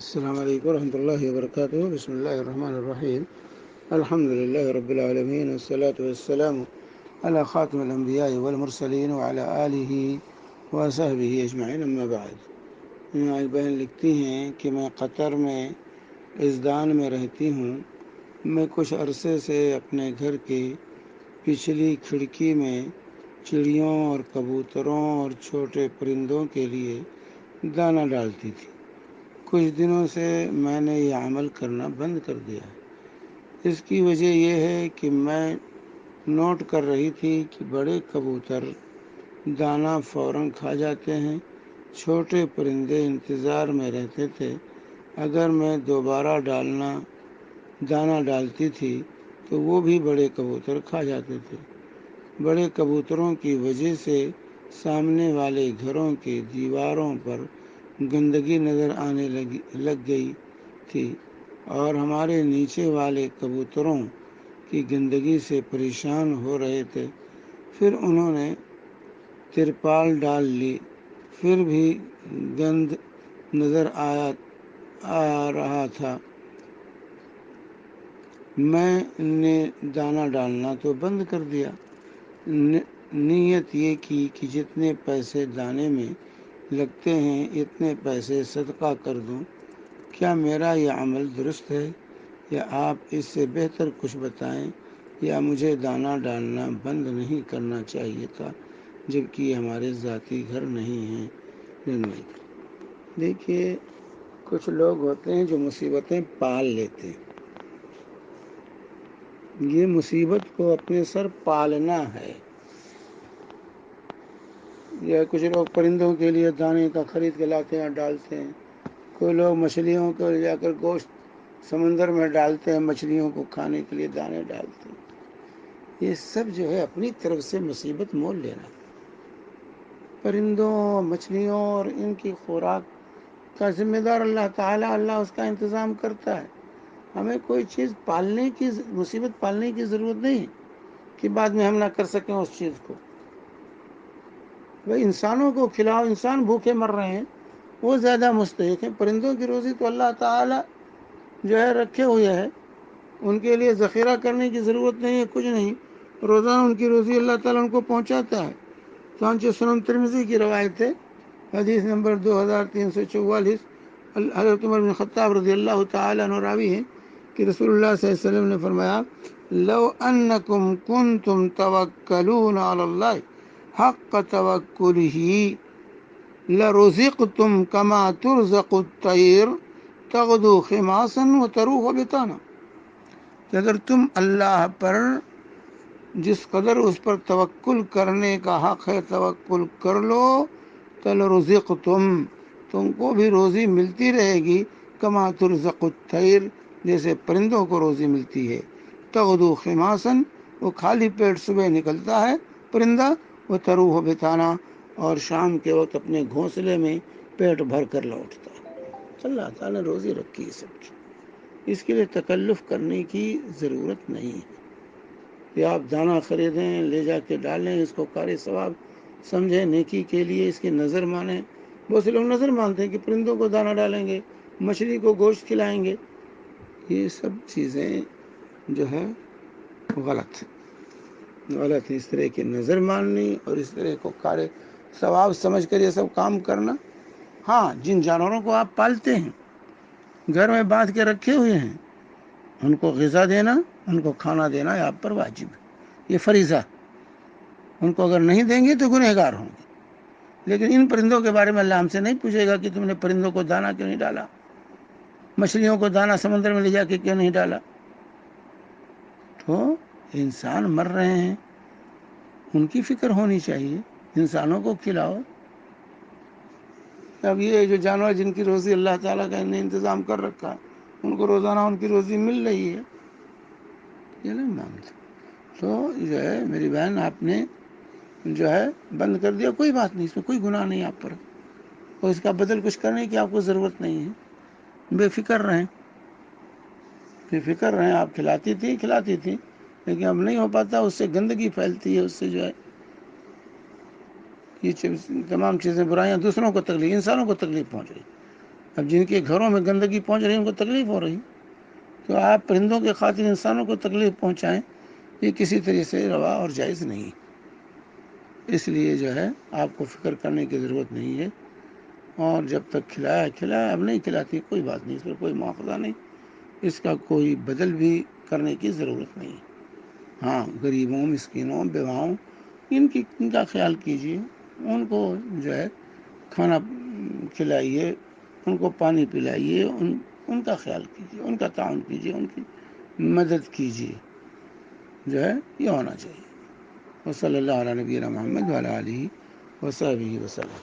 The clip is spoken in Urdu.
السلام علیکم ورحمۃ اللہ وبرکاتہ. بسم اللہ الرحمن الرحیم. الحمد للہ رب العالمین والصلاة والسلام علی خاتم الانبیاء والمرسلین وعلی آلہ وصحبہ اجمعین. اما بعد. ایک بہن لکھتی ہیں کہ میں قطر میں ازدان میں رہتی ہوں. میں کچھ عرصے سے اپنے گھر کی پچھلی کھڑکی میں چڑیوں اور کبوتروں اور چھوٹے پرندوں کے لیے دانہ ڈالتی تھی. کچھ دنوں سے میں نے یہ عمل کرنا بند کر دیا. اس کی وجہ یہ ہے کہ میں نوٹ کر رہی تھی کہ بڑے کبوتر دانہ فوراً کھا جاتے ہیں. چھوٹے پرندے انتظار میں رہتے تھے. اگر میں دوبارہ دانہ ڈالتی تھی تو وہ بھی بڑے کبوتر کھا جاتے تھے. بڑے کبوتروں کی وجہ سے سامنے والے گھروں کی دیواروں پر گندگی نظر آنے لگ گئی تھی اور ہمارے نیچے والے کبوتروں کی گندگی سے پریشان ہو رہے تھے. پھر انہوں نے ترپال ڈال لی. پھر بھی گند نظر آ رہا تھا. میں نے دانہ ڈالنا تو بند کر دیا. نیت یہ کی کہ جتنے پیسے دانے میں لگتے ہیں اتنے پیسے صدقہ کر دوں. کیا میرا یہ عمل درست ہے یا آپ اس سے بہتر کچھ بتائیں؟ یا مجھے دانہ ڈالنا بند نہیں کرنا چاہیے تھا جبکہ یہ ہمارے ذاتی گھر نہیں ہیں؟ دیکھیے، کچھ لوگ ہوتے ہیں جو مصیبتیں پال لیتے ہیں. یہ مصیبت کو اپنے سر پالنا ہے. یا کچھ لوگ پرندوں کے لیے دانے کا خرید کے لاتے ہیں اور ڈالتے ہیں. کوئی لوگ مچھلیوں کو لے جا کر گوشت سمندر میں ڈالتے ہیں، مچھلیوں کو کھانے کے لیے دانے ڈالتے ہیں. یہ سب جو ہے اپنی طرف سے مصیبت مول لینا. پرندوں، مچھلیوں اور ان کی خوراک کا ذمہ دار اللہ تعالیٰ. اللہ اس کا انتظام کرتا ہے. ہمیں کوئی چیز مصیبت پالنے کی ضرورت نہیں کہ بعد میں ہم نہ کر سکیں اس چیز کو. بھائی انسانوں کو کھلاؤ. انسان بھوکے مر رہے ہیں، وہ زیادہ مستحق ہیں. پرندوں کی روزی تو اللہ تعالیٰ جو ہے رکھے ہوئے ہے. ان کے لیے ذخیرہ کرنے کی ضرورت نہیں ہے، کچھ نہیں. روزانہ ان کی روزی اللہ تعالیٰ ان کو پہنچاتا ہے. چنانچہ سنن ترمذی کی روایت ہے، حدیث نمبر 2344. حضرت عمر بن خطاب رضی اللہ تعالیٰ عنہ راوی ہیں کہ رسول اللہ صلی اللہ علیہ وسلم نے فرمایا: لو انکم کنتم توکلون علی اللہ حق توکلہ لرزقتم کما ترزق الطیر تغدو خماصا وتروح بطانا. کہ اگر تم اللہ پر جس قدر اس پر توکل کرنے کا حق ہے توکل کر لو تو لرزقتم، تم کو بھی روزی ملتی رہے گی. کما ترزق الطیر، جیسے پرندوں کو روزی ملتی ہے. تغدو خماصا، وہ خالی پیٹ صبح نکلتا ہے پرندہ. وہ تروح بطانا، اور شام کے وقت اپنے گھونسلے میں پیٹ بھر کر لوٹتا ہے. اللہ تعالیٰ نے روزی رکھی ہے سب کی. اس کے لیے تکلف کرنے کی ضرورت نہیں ہے کہ آپ دانہ خریدیں، لے جا کے ڈالیں، اس کو کار ثواب سمجھیں، نیکی کے لیے اس کی نظر مانیں. بہت سے لوگ نظر مانتے ہیں کہ پرندوں کو دانہ ڈالیں گے، مچھلی کو گوشت کھلائیں گے. یہ سب چیزیں جو ہے غلط ہے. اس طرح کی نظر ماننی اور اس طرح کو کار ثواب سمجھ کر یہ سب کام کرنا. ہاں، جن جانوروں کو آپ پالتے ہیں، گھر میں باندھ کے رکھے ہوئے ہیں، ان کو غذا دینا، ان کو کھانا دینا آپ پر واجب ہے. یہ فریضہ. ان کو اگر نہیں دیں گے تو گنہگار ہوں گے. لیکن ان پرندوں کے بارے میں اللہ ہم سے نہیں پوچھے گا کہ تم نے پرندوں کو دانہ کیوں نہیں ڈالا، مچھلیوں کو دانہ سمندر میں لے جا کے کیوں نہیں ڈالا. تو انسان مر رہے ہیں، ان کی فکر ہونی چاہیے. انسانوں کو کھلاؤ. اب یہ جو جانور جن کی روزی اللہ تعالیٰ کا نے انتظام کر رکھا ہے، ان کو روزانہ ان کی روزی مل رہی ہے، یہ نہیں مانتے. تو جو ہے میری بہن، آپ نے جو ہے بند کر دیا، کوئی بات نہیں، اس میں کوئی گناہ نہیں آپ پر، اور اس کا بدل کچھ کرنے کی آپ کو ضرورت نہیں ہے. بے فکر رہیں، بے فکر رہیں. آپ کھلاتی تھی لیکن اب نہیں ہو پاتا. اس سے گندگی پھیلتی ہے، اس سے جو ہے یہ تمام چیزیں، برائیاں دوسروں کو تکلیف، انسانوں کو تکلیف پہنچ رہی. اب جن کے گھروں میں گندگی پہنچ رہی ہے ان کو تکلیف ہو رہی، تو آپ پرندوں کے خاطر انسانوں کو تکلیف پہنچائیں، یہ کسی طرح سے روا اور جائز نہیں۔ اس لیے جو ہے آپ کو فکر کرنے کی ضرورت نہیں ہے، اور جب تک کھلایا کھلایا، اب نہیں کھلاتی کوئی بات نہیں، اس پر کوئی مواخذہ نہیں، اس کا کوئی بدل بھی کرنے کی ضرورت نہیں۔ ہاں غریبوں، مسکینوں، بیواؤں، ان کا خیال کیجیے، ان کو جو ہے کھانا کھلائیے، ان کو پانی پلائیے، ان کا خیال کیجیے، ان کا تعاون کیجیے، ان کی مدد کیجیے، جو ہے یہ ہونا چاہیے۔ وصلی اللہ علیہ نبینا محمد وعلی آلہ وصحبہ وسلم۔